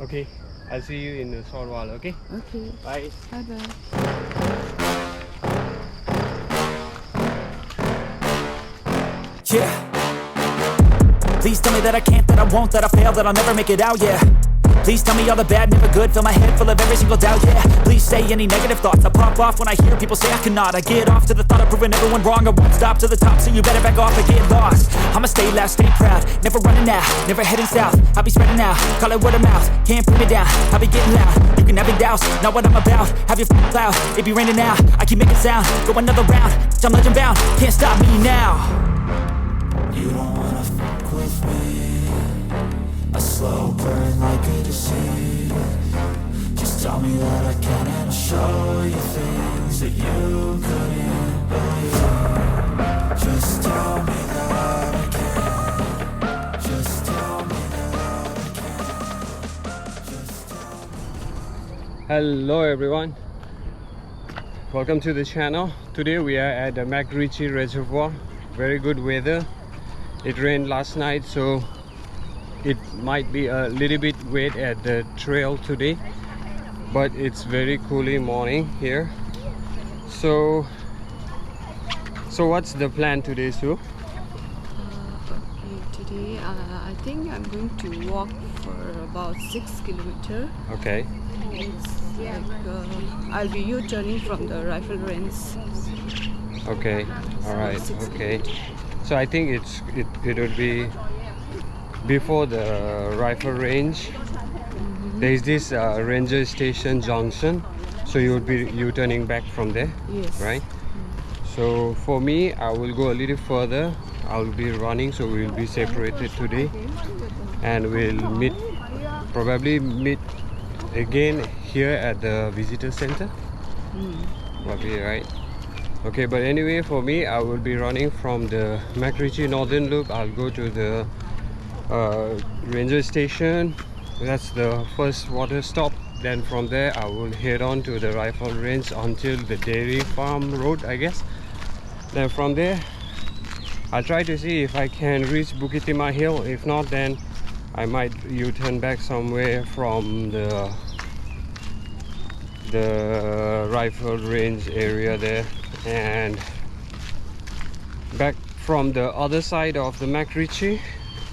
Okay, I'll see you in a short while, okay? Okay. Bye. Bye bye. Yeah. Please tell me that I can't, that I won't, that I fail, that I'll never make it out, yeah. Please tell me all the bad, never good, fill my head full of every single doubt, yeah. Please say any negative thoughts, I pop off when I hear people say I cannot. I get off to the thought of proving everyone wrong, I won't stop to the top, so you better back off and get lost. I'ma stay loud, stay proud, never running out, never heading south. I'll be spreading out, call it word of mouth, can't put me down, I'll be getting loud. You can have your doubts, not what I'm about, have your cloud, it be raining now, I keep making sound, go another round, I'm legend bound, can't stop me now. You don't wanna fuck with me, a slow burn like a disease. Just tell me that I can and I'll show you things that you couldn't believe. Just tell me that I can. Just tell me that I can. Just tell me. Hello everyone, welcome to the channel. Today we are at the McRitchie Reservoir. Very good weather. It rained last night, so it might be a little bit wet at the trail today, but it's very cooling morning here. So what's the plan today, Sue? Okay, today I think I'm going to walk for about 6 kilometers. Okay. It's like I'll be U-turning from the rifle range. Okay, all right. Okay, so I think it would be before the rifle range. There is this ranger station junction, so you would be U-turning back from there. Yes. Right. So for me, I will go a little further. I'll be running, so we'll be separated today, and we'll probably meet again here at the visitor center. Probably, right? Okay, but anyway, for me, I will be running from the McRitchie Northern Loop. I'll go to the ranger station. That's the first water stop. Then from there, I will head on to the rifle range until the dairy farm road, I guess. Then from there, I'll try to see if I can reach Bukit Timah Hill. If not, then I might U-turn back somewhere from the rifle range area there, and back from the other side of the McRitchie,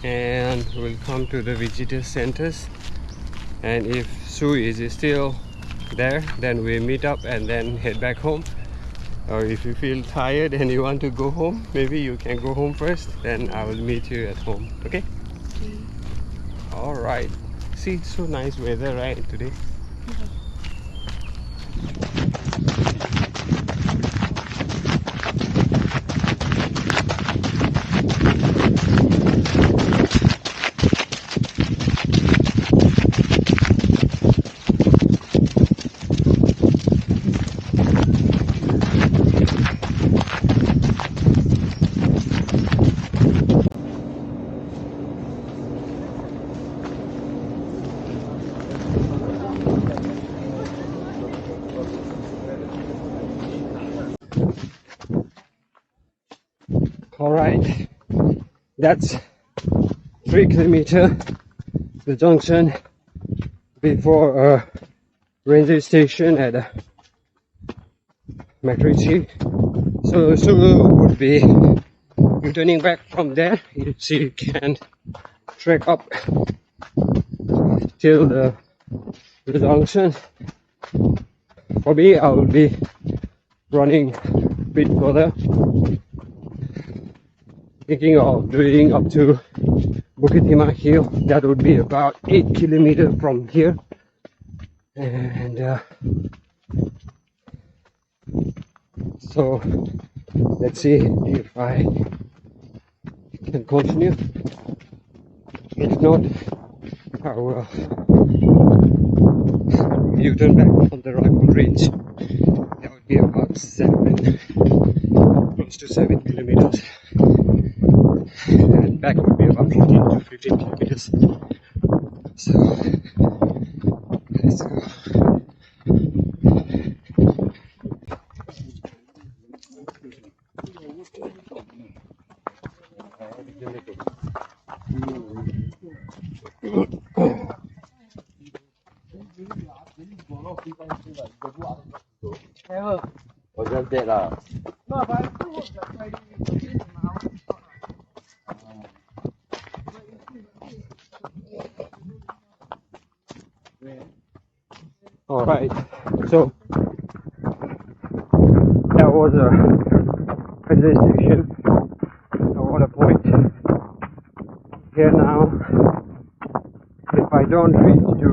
and we'll come to the visitor centers. And if Sue is still there, then we meet up and then head back home. Or if you feel tired and you want to go home, maybe you can go home first, then I will meet you at home. Okay? All right. See, it's so nice weather, right, today? All right, that's 3 kilometers, the junction before a ranger station at McRitchie. So would be returning back from there. You can trek up till the junction. For me, I will be running a bit further, thinking of doing up to Bukit Timah Hill. That would be about 8 kilometers from here, and so let's see if I can continue. If not, I will U-turn back on the rifle range. That would be about close to 7 kilometers, and back would be about 14 to 15 kilometers. So let's go. Or just that lah. Alright, so that was a railway station, a water point. Here now, if I don't reach to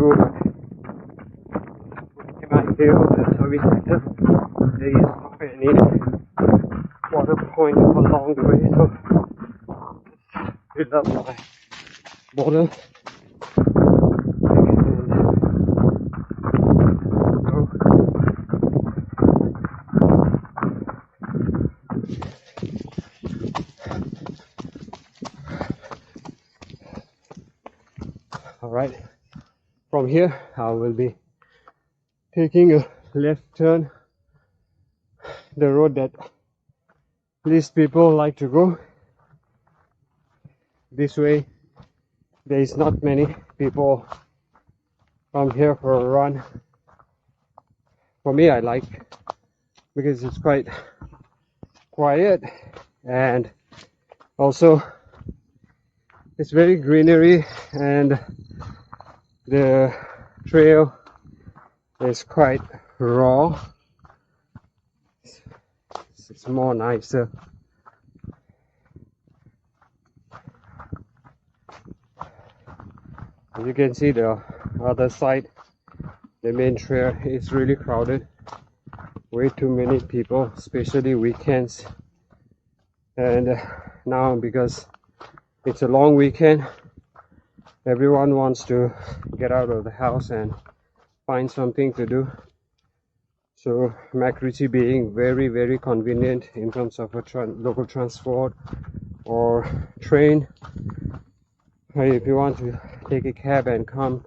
my hill, the service center, there is not any water point along the way, so fill up my bottle. Alright, from here I will be taking a left turn, the road that least people like to go. This way there is not many people come here for a run. For me, I like because it's quite quiet and also it's very greenery and the trail is quite raw. It's more nicer. As you can see, the other side, the main trail is really crowded. Way too many people, especially weekends. And now because it's a long weekend, everyone wants to get out of the house and find something to do. So Rishi being very convenient in terms of a local transport or train. If you want to take a cab and come,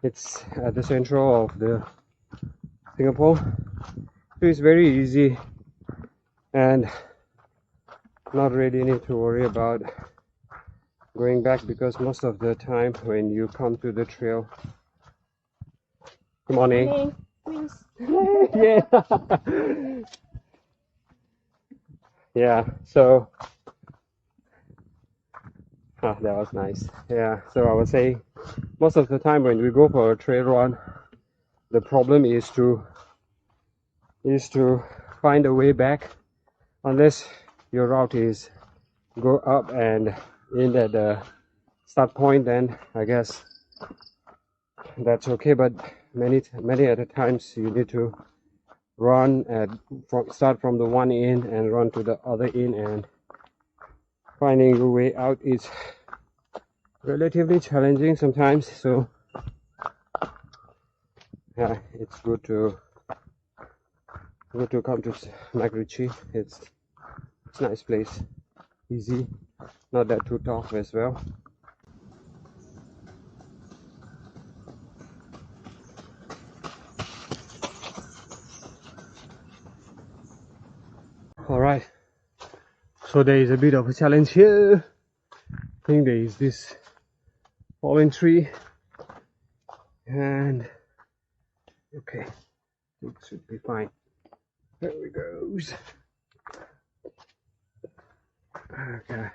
it's at the central of the Singapore. So it's very easy and not really need to worry about going back, because most of the time when you come to the trail. Good morning. Yeah. Yeah, so that was nice. Yeah, so I would say most of the time when we go for a trail run, the problem is to find a way back, unless your route is go up and in at the start point, then I guess that's okay. But many other times you need to run start from the one end and run to the other end, and finding a way out is relatively challenging sometimes. So yeah, it's good to come to Rishi. It's a nice place, easy, not that too tough as well. Alright, so there is a bit of a challenge here. I think there is this fallen tree, and okay, it should be fine. There we go. Okay.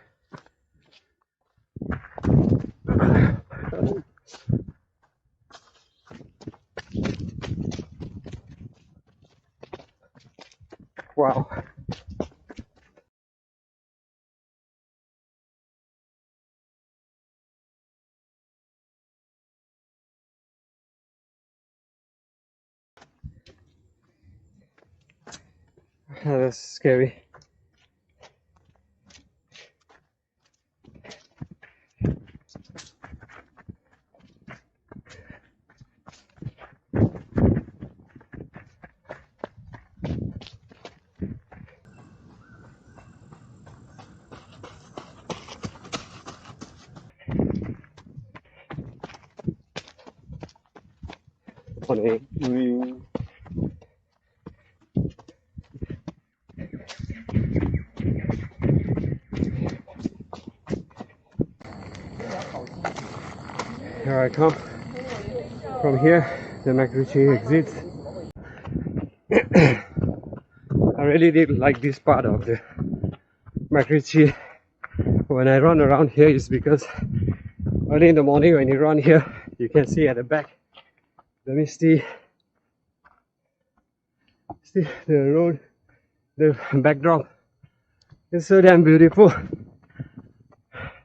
Wow. That's scary. Funny. Here I come from here. the MacRitchie exits. I really did like this part of the MacRitchie. When I run around here is because early in the morning when you run here, you can see at the back the misty, see the road, the backdrop. It's so damn beautiful.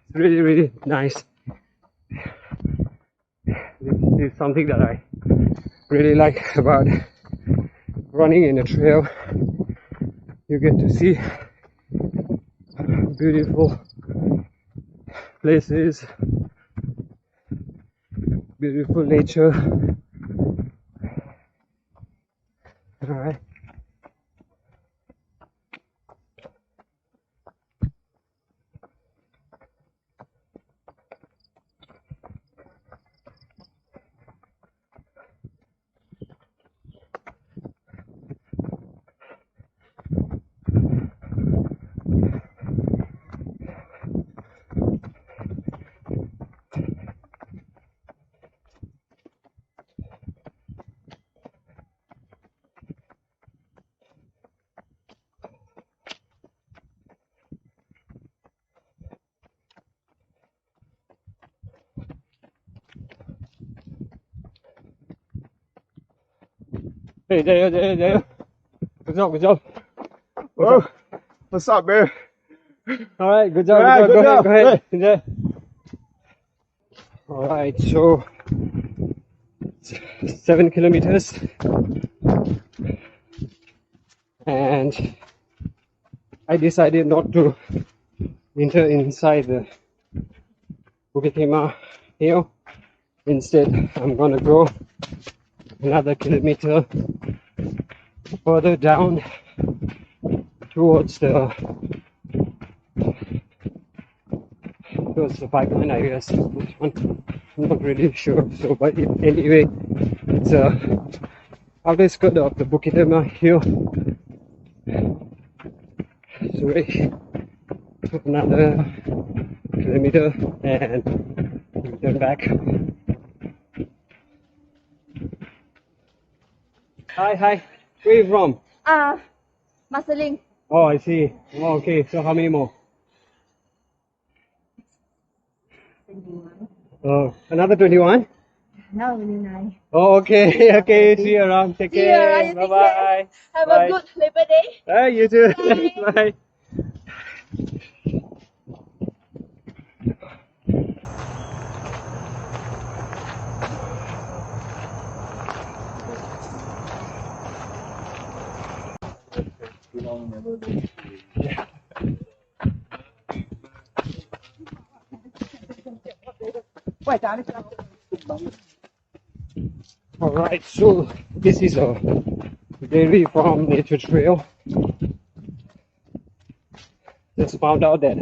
It's really nice. This is something that I really like about running in a trail. You get to see beautiful places, beautiful nature. Alright. Hey, there. Good job. Whoa, what's up, man? Alright, good job. Alright, Go good ahead. job. Yeah. Alright, so 7 kilometers, and I decided not to enter inside the Bukit Timah hill. Instead, I'm gonna go another kilometer further down towards the pipeline, I guess. Which one? I'm not really sure. So, but anyway, it's outer skirt of the Bukit Timah hill. So wait, another kilometer and return back. Hi. Where are you from? Marceling. Oh, I see. Oh, okay. So how many more? Oh, another 21? Now only 9. Oh, okay. Okay. See you around. Take See you care. around. You Bye take bye. care. Have Bye. a good Labor Day. You too. Bye. Bye. Alright, so this is a dairy farm nature trail. Just found out that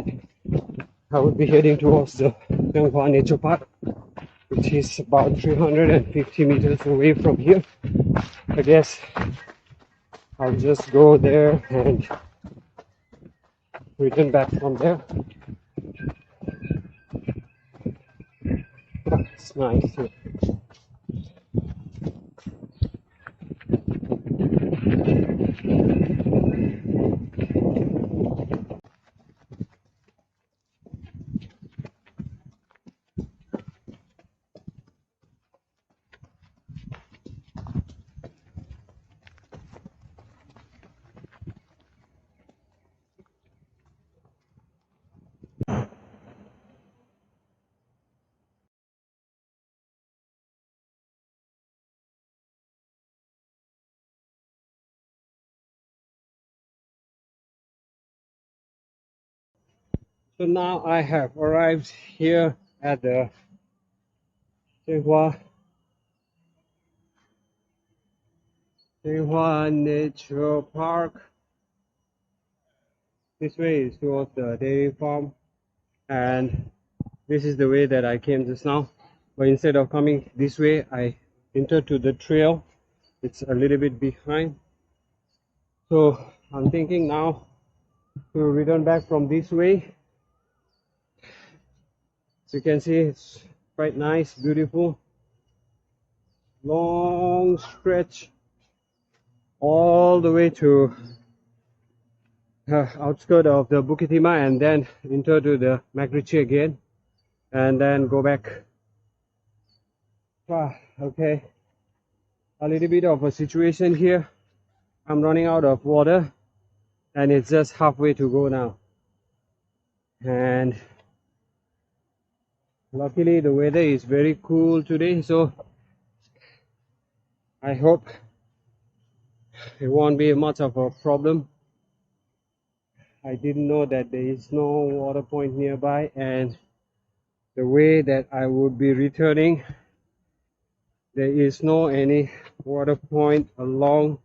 I would be heading towards the Zhenghua Nature Park, which is about 350 meters away from here. I guess I'll just go there and return back from there. Oh, it's nice. So now I have arrived here at the Zhenghua Nature Park. This way is towards the dairy farm, and this is the way that I came just now. But instead of coming this way, I entered to the trail. It's a little bit behind. So I'm thinking now to return back from this way. As you can see, it's quite nice, beautiful. long stretch all the way to outskirts of the Bukit Timah and then enter to the MacRitchie again and then go back. Okay, a little bit of a situation here. I'm running out of water and it's just halfway to go now, and luckily the weather is very cool today, so I hope it won't be much of a problem. I didn't know that there is no water point nearby, and the way that I would be returning, there is no any water point along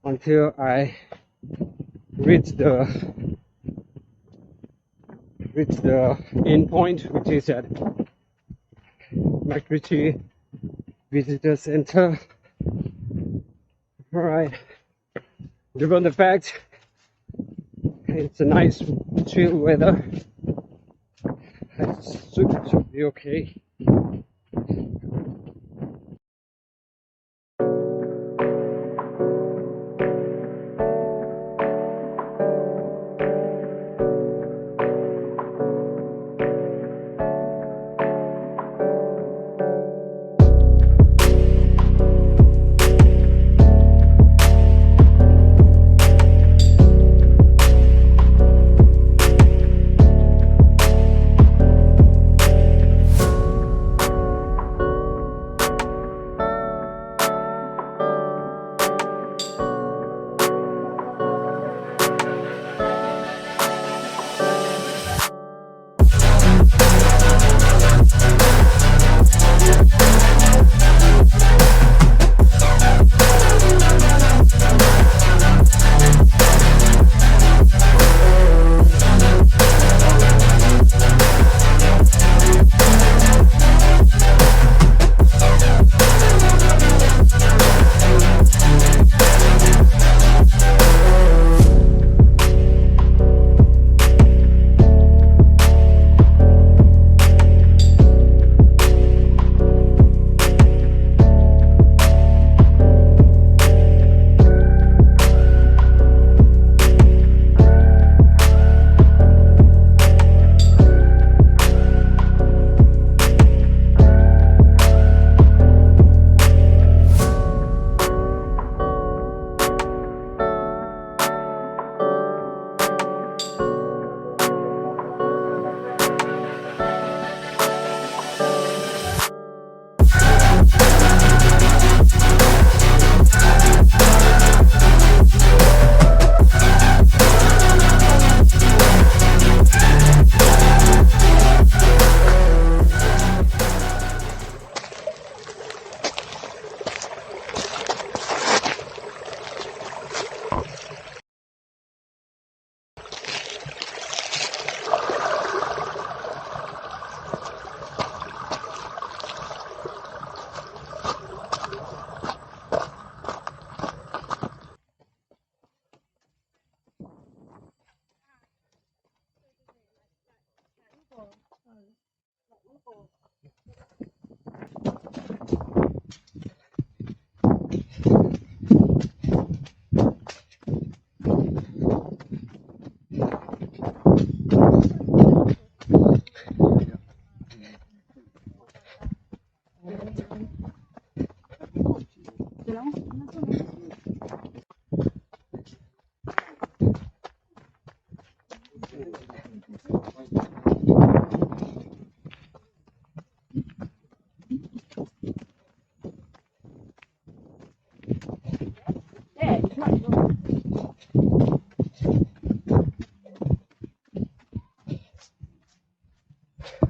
until I reach the end point, which is at MacRitchie Visitor Center. Alright, given the fact it's a nice chill weather, it should be okay.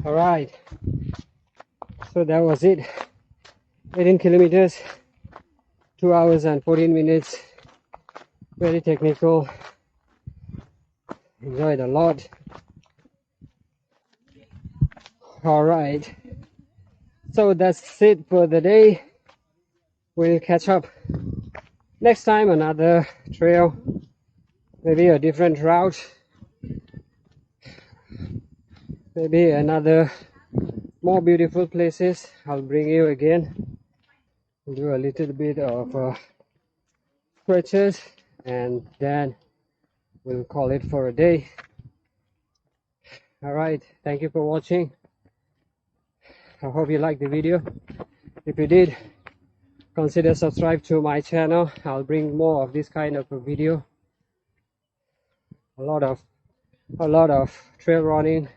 Alright, so that was it. 18 kilometers, 2 hours and 14 minutes. Very technical. Enjoyed a lot. Alright, so that's it for the day. We'll catch up next time, another trail, maybe a different route, maybe another more beautiful places. I'll bring you again. do a little bit of stretches, and then we'll call it for a day. All right, thank you for watching. I hope you liked the video. If you did, consider subscribe to my channel. I'll bring more of this kind of a video. A lot of trail running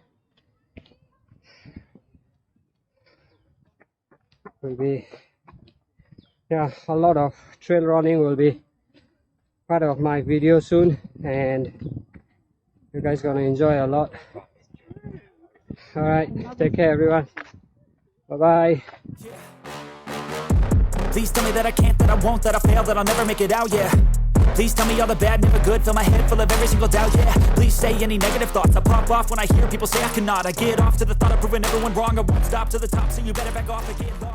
will be, yeah, a lot of trail running will be part of my video soon, and you guys gonna enjoy a lot. All right, take care everyone. Bye bye. Please tell me that I can't, that I won't, that I fail, that I'll never make it out, yeah. Please tell me all the bad, never good, fill my head full of every single doubt, yeah. Please say any negative thoughts, I pop off when I hear people say I cannot. I get off to the thought of proving everyone wrong, I won't stop to the top, so you better back off and get lost.